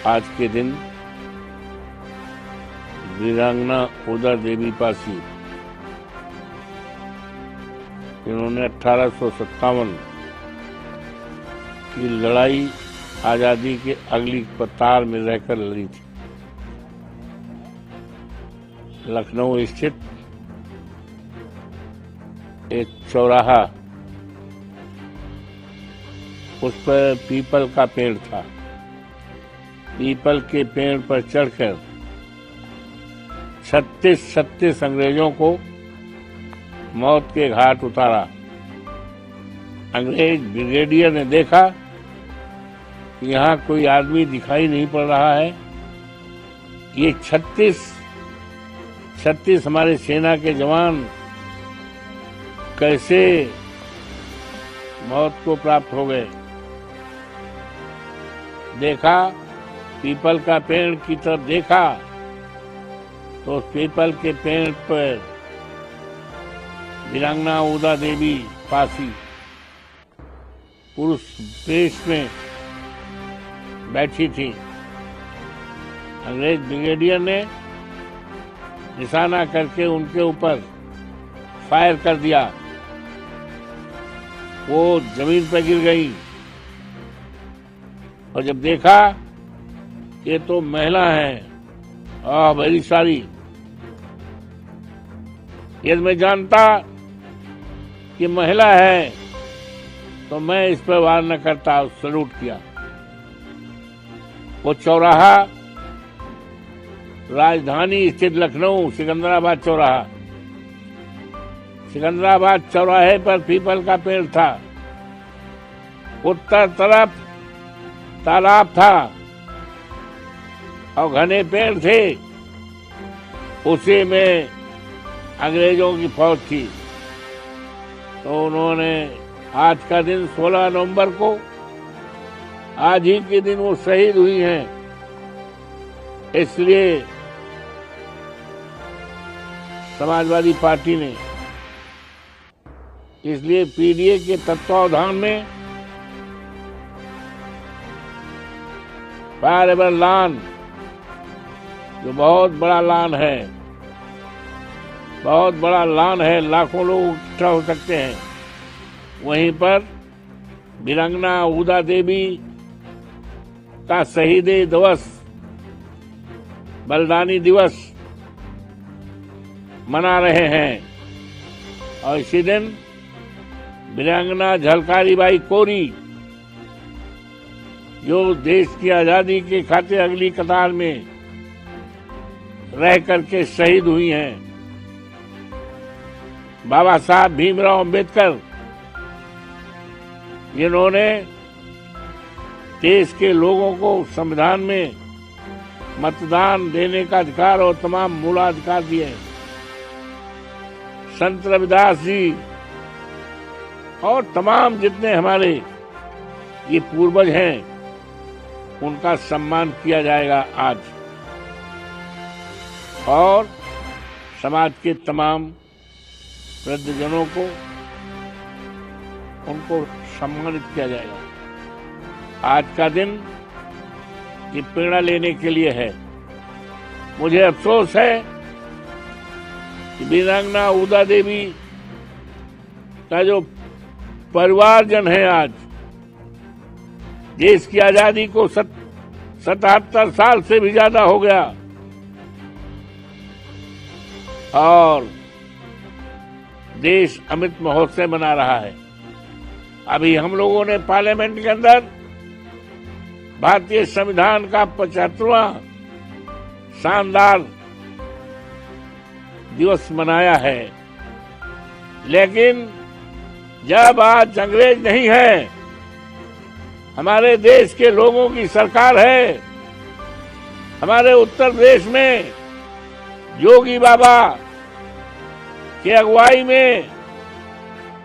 आज के दिन वीरांगना उदा देवी पासी, इन्होंने 1857 की लड़ाई आजादी के अगली कतार में रहकर लड़ी थी। लखनऊ स्थित एक चौराहा, उस पर पीपल का पेड़ था। पीपल के पेड़ पर चढ़कर 36 अंग्रेजों को मौत के घाट उतारा। अंग्रेज ब्रिगेडियर ने देखा कि यहाँ कोई आदमी दिखाई नहीं पड़ रहा है। ये 36 हमारे सेना के जवान कैसे मौत को प्राप्त हो गए। देखा, पीपल का पेड़ की तरफ देखा तो पीपल के पेड़ पर वीरांगना उदा देवी पासी पुरुष वेश में बैठी थी। अंग्रेज ब्रिगेडियर ने निशाना करके उनके ऊपर फायर कर दिया। वो जमीन पर गिर गई और जब देखा ये तो महिला है, बड़ी सारी, यदि मैं जानता कि महिला है तो मैं इस पर वार न करता। सैल्यूट किया। वो चौराहा राजधानी स्थित लखनऊ सिकंदराबाद चौराहा, सिकंदराबाद चौराहे पर पीपल का पेड़ था। उत्तर तरफ तालाब था और घने पेड़ थे। उसी में अंग्रेजों की फौज थी। तो उन्होंने आज का दिन 16 नवंबर को, आज ही के दिन वो शहीद हुई हैं। इसलिए समाजवादी पार्टी ने, इसलिए पीडीए के तत्वावधान में फॉरएवर लॉन, जो बहुत बड़ा लॉन है, बहुत बड़ा लॉन है, लाखों लोग इकट्ठा हो सकते हैं, वहीं पर वीरांगना उदा देवी का शहीदी दिवस, बलिदानी दिवस मना रहे हैं। और इसी दिन वीरांगना झलकारी बाई कोरी, जो देश की आजादी के खातिर अगली कतार में रह करके शहीद हुई हैं। बाबा साहब भीमराव अंबेडकर, जिन्होंने देश के लोगों को संविधान में मतदान देने का अधिकार और तमाम मूलाधिकार दिए। संत रविदास जी और तमाम जितने हमारे ये पूर्वज हैं, उनका सम्मान किया जाएगा आज। और समाज के तमाम वृद्धजनों को, उनको सम्मानित किया जाएगा। आज का दिन ये प्रेरणा लेने के लिए है। मुझे अफसोस है कि वीरांगना उदा देवी का जो परिवारजन है, आज देश की आजादी को 77 साल से भी ज्यादा हो गया और देश अमृत महोत्सव मना रहा है। अभी हम लोगों ने पार्लियामेंट के अंदर भारतीय संविधान का 75वां शानदार दिवस मनाया है। लेकिन जब आज अंग्रेज नहीं है, हमारे देश के लोगों की सरकार है, हमारे उत्तर प्रदेश में योगी बाबा की अगुवाई में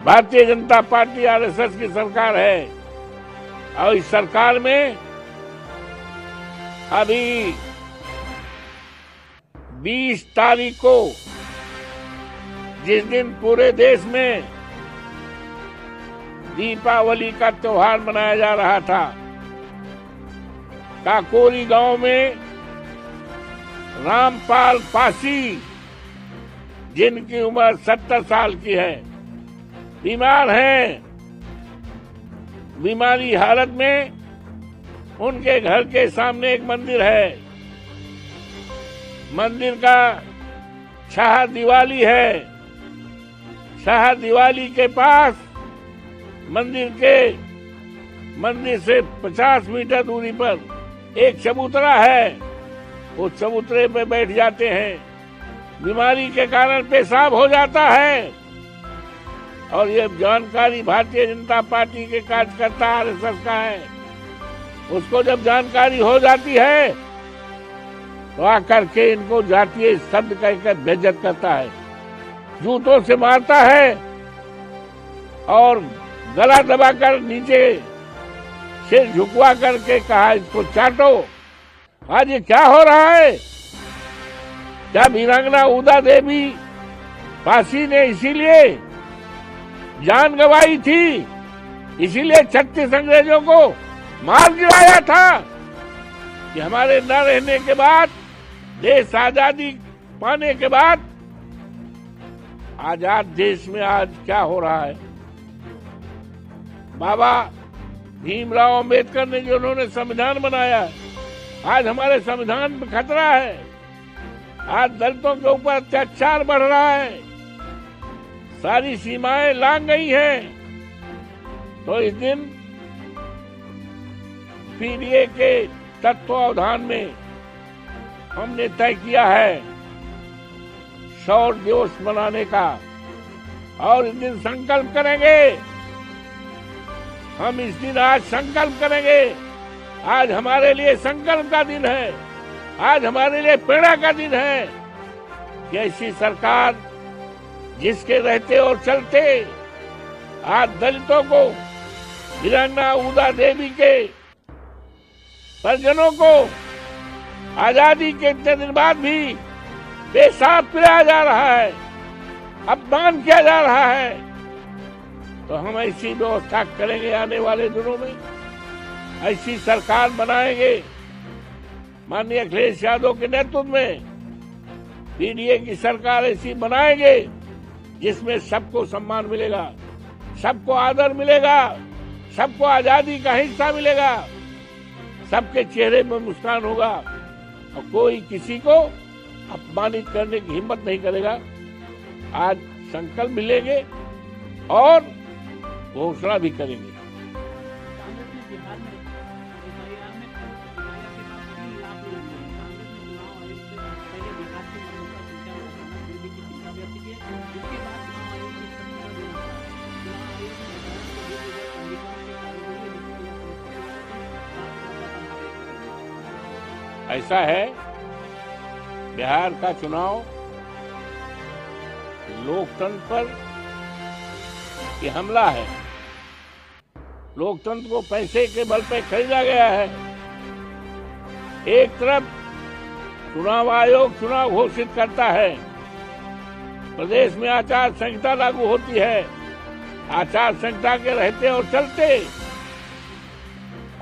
भारतीय जनता पार्टी आरएसएस की सरकार है। और इस सरकार में अभी 20 तारीख को, जिस दिन पूरे देश में दीपावली का त्योहार मनाया जा रहा था, काकोरी गांव में रामपाल पासी, जिनकी उम्र 70 साल की है, बीमार हैं। बीमारी हालत में उनके घर के सामने एक मंदिर है। मंदिर का शाह दिवाली है। शाह दिवाली के पास मंदिर से 50 मीटर दूरी पर एक चबूतरा है। वो चबूतरे पे बैठ जाते हैं। बीमारी के कारण पेशाब हो जाता है और ये जानकारी भारतीय जनता पार्टी के कार्यकर्ता आरएसएस का है। उसको जब जानकारी हो जाती है तो आकर के इनको जातीय शब्द कहकर बेइज्जत करता है, जूतों से मारता है और गला दबाकर नीचे सिर झुकवा करके कहा इसको चाटो। आज ये क्या हो रहा है? क्या वीरांगना उदा देवी पासी ने इसीलिए जान गंवाई थी, इसीलिए 36 अंग्रेजों को मार गिराया था कि हमारे न रहने के बाद, देश आजादी पाने के बाद आजाद देश में आज क्या हो रहा है? बाबा भीमराव अंबेडकर ने जो उन्होंने संविधान बनाया है, आज हमारे संविधान में खतरा है। आज दलितों के ऊपर अत्याचार बढ़ रहा है, सारी सीमाएं लांघ गई हैं। तो इस दिन पीडीए के तत्वावधान में हमने तय किया है शौर्य दिवस मनाने का और इस दिन संकल्प करेंगे। हम इस दिन आज संकल्प करेंगे। आज हमारे लिए संकल्प का दिन है, आज हमारे लिए प्रेरणा का दिन है कि ऐसी सरकार जिसके रहते और चलते आज दलितों को, वीरांगना उदा देवी के परिजनों को आजादी के इतने दिन बाद भी पेशाब पिलाया जा रहा है, अपमान किया जा रहा है। तो हम ऐसी व्यवस्था करेंगे आने वाले दिनों में, ऐसी सरकार बनाएंगे माननीय अखिलेश यादव के नेतृत्व में। पीडीए की सरकार ऐसी बनाएंगे जिसमें सबको सम्मान मिलेगा, सबको आदर मिलेगा, सबको आजादी का हिस्सा मिलेगा, सबके चेहरे में मुस्कान होगा और कोई किसी को अपमानित करने की हिम्मत नहीं करेगा। आज संकल्प भी लेंगे और घोषणा भी करेंगे। ऐसा है, बिहार का चुनाव लोकतंत्र पर ये हमला है। लोकतंत्र को पैसे के बल पर खरीदा गया है। एक तरफ चुनाव आयोग चुनाव घोषित करता है, प्रदेश में आचार संहिता लागू होती है। आचार संहिता के रहते और चलते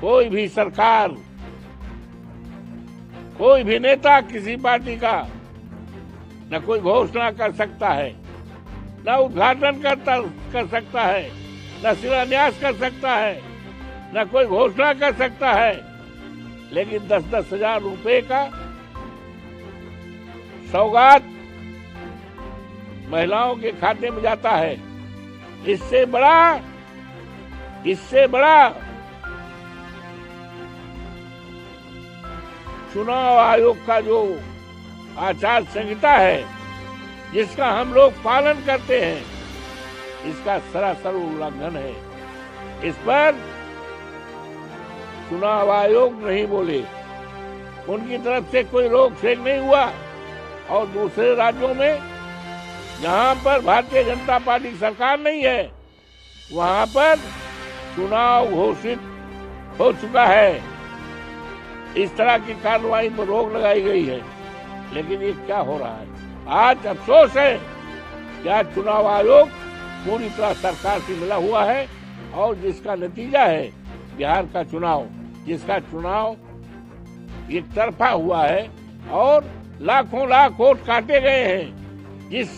कोई भी सरकार, कोई भी नेता किसी पार्टी का न कोई घोषणा कर सकता है, न उद्घाटन कर सकता है, न शिलान्यास कर सकता है, न कोई घोषणा कर सकता है। लेकिन 10-10 हजार रुपए का सौगात महिलाओं के खाते में जाता है। इससे बड़ा चुनाव आयोग का जो आचार संहिता है, जिसका हम लोग पालन करते हैं, इसका सरासर उल्लंघन है। इस पर चुनाव आयोग नहीं बोले, उनकी तरफ से कोई रोक छेक नहीं हुआ। और दूसरे राज्यों में जहां पर भारतीय जनता पार्टी की सरकार नहीं है, वहां पर चुनाव घोषित हो चुका है। इस तरह की कार्रवाई पर रोक लगाई गई है। लेकिन ये क्या हो रहा है? आज अफसोस है कि आज चुनाव आयोग पूरी तरह सरकार से मिला हुआ है और जिसका नतीजा है बिहार का चुनाव, जिसका चुनाव एक तरफा हुआ है और लाखों लाख वोट काटे गए हैं। जिस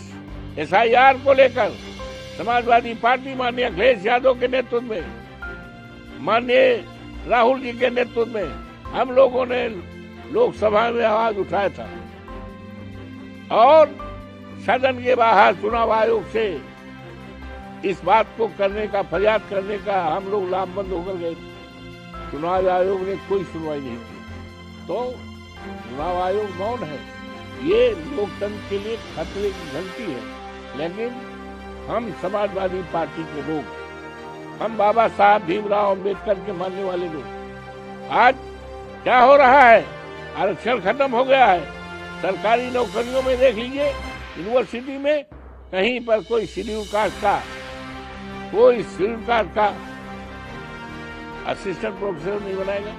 SIR को लेकर समाजवादी पार्टी माननीय अखिलेश यादव के नेतृत्व में, माननीय राहुल जी के नेतृत्व में हम लोगों ने लोकसभा में आवाज उठाया था और सदन के बाहर चुनाव आयोग से इस बात को करने का, फरियाद करने का हम लोग लामबंद होकर गए थे। चुनाव आयोग ने कोई सुनवाई नहीं की, तो चुनाव आयोग मौन है। ये लोकतंत्र के लिए खतरे की घंटी है। लेकिन हम समाजवादी पार्टी के लोग, हम बाबा साहब भीमराव अंबेडकर के मानने वाले लोग, आज क्या हो रहा है? आरक्षण खत्म हो गया है। सरकारी नौकरियों में देख लीजिए, यूनिवर्सिटी में कहीं पर कोई शेड्यूल कास्ट का असिस्टेंट प्रोफेसर नहीं बनाएगा।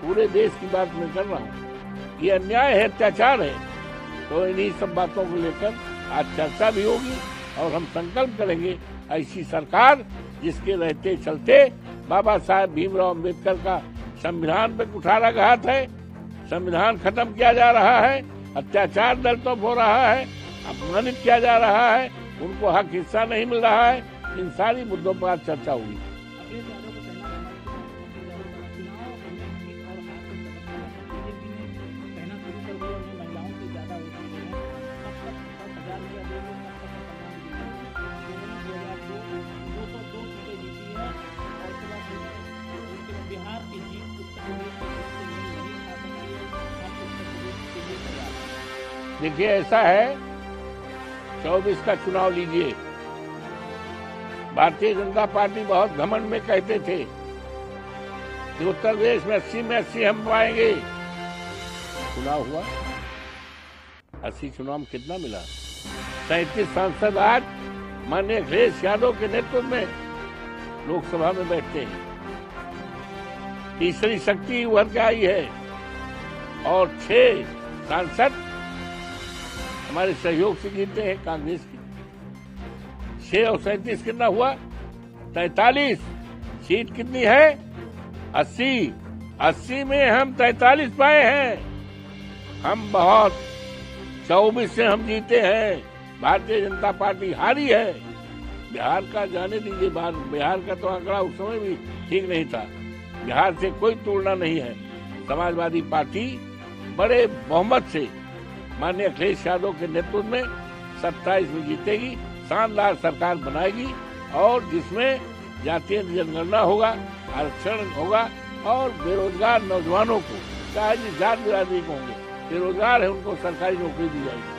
पूरे देश की बात मैं कर रहा हूँ। ये अन्याय है, अत्याचार है। तो इन्हीं सब बातों को लेकर आज चर्चा भी होगी और हम संकल्प करेंगे ऐसी सरकार जिसके रहते चलते बाबा साहब भीमराव अंबेडकर का संविधान पे कुठाराघात है, संविधान खत्म किया जा रहा है, अत्याचार दलितों पर हो रहा है, अपमानित किया जा रहा है, उनको हक हिस्सा नहीं मिल रहा है। इन सारी मुद्दों पर आज चर्चा हुई। देखिए, ऐसा है, 24 का चुनाव लीजिए। भारतीय जनता पार्टी बहुत घमंड में कहते थे कि उत्तर प्रदेश में 80 में 80 हम पाएंगे। चुनाव हुआ, 80 चुनाव में कितना मिला? 37 सांसद आज माननीय अखिलेश यादव के नेतृत्व में लोकसभा में बैठते हैं। तीसरी शक्ति उभर के आई है और 6 सांसद हमारे सहयोग से जीते हैं कांग्रेस की। 6 और 37 कितना हुआ? 43। सीट कितनी है? 80। 80 में हम 43 पाए हैं। हम बहुत 24 से हम जीते हैं। भारतीय जनता पार्टी हारी है। बिहार का जाने दीजिए, बिहार का तो आंकड़ा उस समय भी ठीक नहीं था। बिहार से कोई तुलना नहीं है। समाजवादी पार्टी बड़े बहुमत से माननीय अखिलेश यादव के नेतृत्व में 27 में जीतेगी, शानदार सरकार बनाएगी और जिसमें जातीय जनगणना होगा, आरक्षण होगा और बेरोजगार नौजवानों को, चाहे जिस जात बिरादरी को होंगे, बेरोजगार है उनको सरकारी नौकरी दी जाएगी।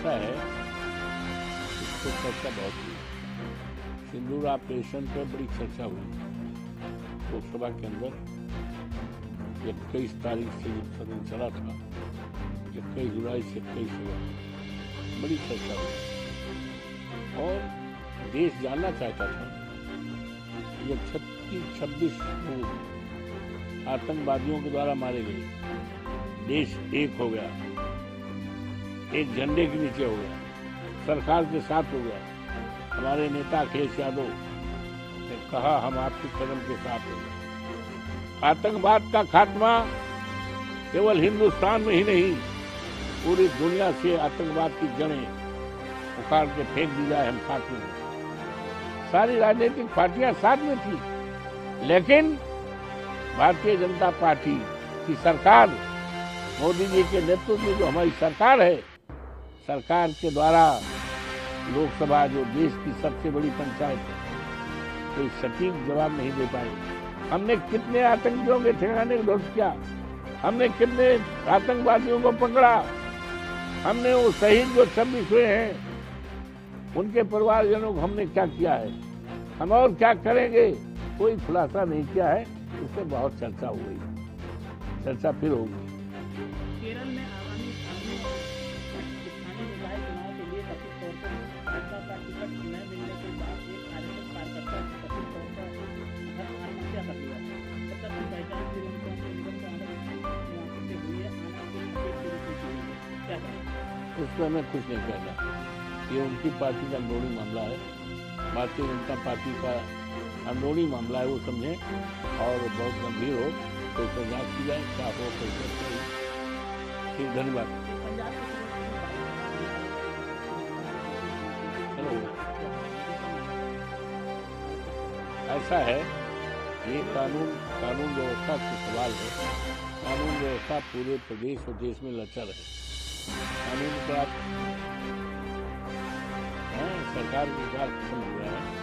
है इसको चर्चा बहुत हुई। सिंदूर ऑपरेशन पर बड़ी चर्चा हुई लोकसभा के अंदर। 21 तारीख से ये सदन चला था, 21 जुलाई से 21 जुलाई बड़ी चर्चा हुई और देश जानना चाहता था ये 26 लोग आतंकवादियों के द्वारा मारे गए, देश एक हो गया, एक झंडे के नीचे हो गया, सरकार के साथ हो गया। हमारे नेता अखिलेश यादव ने कहा हम आपके कदम के साथ हो गए। आतंकवाद का खात्मा केवल हिंदुस्तान में ही नहीं, पूरी दुनिया से आतंकवाद की जड़ें उखाड़ के फेंक दी जाए, हम साथ में। सारी राजनीतिक पार्टियां साथ में थी, लेकिन भारतीय जनता पार्टी की सरकार, मोदी जी के नेतृत्व में जो हमारी सरकार है, सरकार के द्वारा लोकसभा जो देश की सबसे बड़ी पंचायत है, कोई सटीक जवाब नहीं दे पाए। हमने कितने आतंकियों के ठिकाने ध्वस्त किया, हमने कितने आतंकवादियों को पकड़ा, हमने वो शहीद जो 26 हुए हैं उनके परिवारजनों को हमने क्या किया है, हम और क्या करेंगे, कोई खुलासा नहीं किया है। इससे बहुत चर्चा हो गई, चर्चा फिर होगी। केरल में आगामी स्थानीय निकाय चुनाव के लिए कथित तौर उस पर मैं कुछ नहीं कहना। ये उनकी पार्टी का अंदरूनी मामला है, भारतीय जनता पार्टी का अंदरूनी मामला है, वो समझें और बहुत गंभीर हो तो इसको जाँच की जाए, क्या हो कैसे। ठीक, धन्यवाद। चलो, ऐसा है, ये कानून व्यवस्था का सवाल है। कानून व्यवस्था पूरे प्रदेश और देश में लचर है। कानून का सरकार विकास खत्म हो गया है।